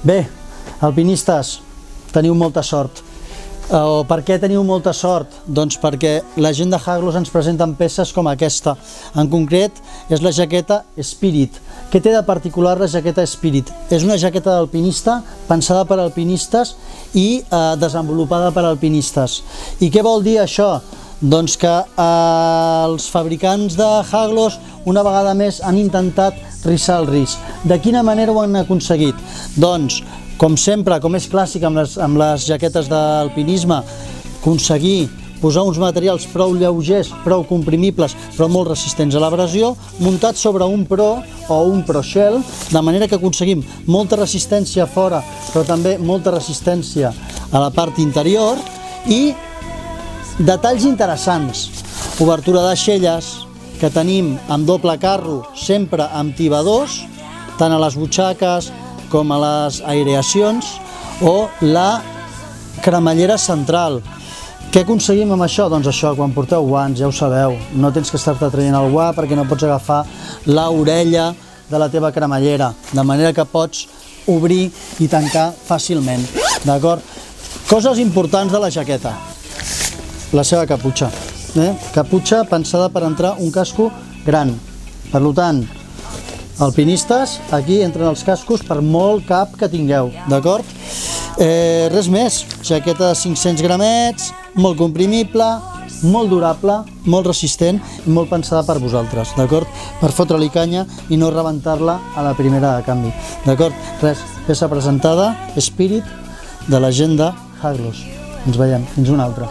Bé, alpinistes, teniu molta sort. Per què teniu molta sort? Doncs perquè la gent de Haglos ens presenten peces com aquesta. En concret, és la jaqueta Spirit. Què té de particular la jaqueta Spirit? És una jaqueta d'alpinista pensada per alpinistes i desenvolupada per alpinistes. I què vol dir això? Doncs que els fabricants de Haglos una vegada més han intentat rissar el risc. De quina manera ho han aconseguit? Doncs, com sempre, com és clàssic amb les jaquetes d'alpinisme, aconseguir posar uns materials prou lleugers, prou comprimibles, però molt resistents a l'abrasió, muntats sobre un Pro o un Pro Shell, de manera que aconseguim molta resistència a fora, però també molta resistència a la part interior i detalls interessants. Obertura d'aixelles que tenim amb doble carro, sempre amb tibadors, tant a les butxaques com a les aireacions, o la cremallera central. Què aconseguim amb això? Doncs això, quan porteu guants, ja ho sabeu, no tens que estar-te traient el guant perquè no pots agafar l'orella de la teva cremallera, de manera que pots obrir i tancar fàcilment, d'acord? Coses importants de la jaqueta. La seva caputxa. Caputxa pensada per entrar un casco gran. Per tant, alpinistes, aquí entren els cascos per molt cap que tingueu, d'acord? Res més, jaqueta de 500 gramets, molt comprimible, molt durable, molt resistent i molt pensada per vosaltres, d'acord? Per fotre-li canya i no rebentar-la a la primera de canvi, d'acord? Res, peça presentada, Spirit, de la gent de Haglos. Ens veiem, fins una altra.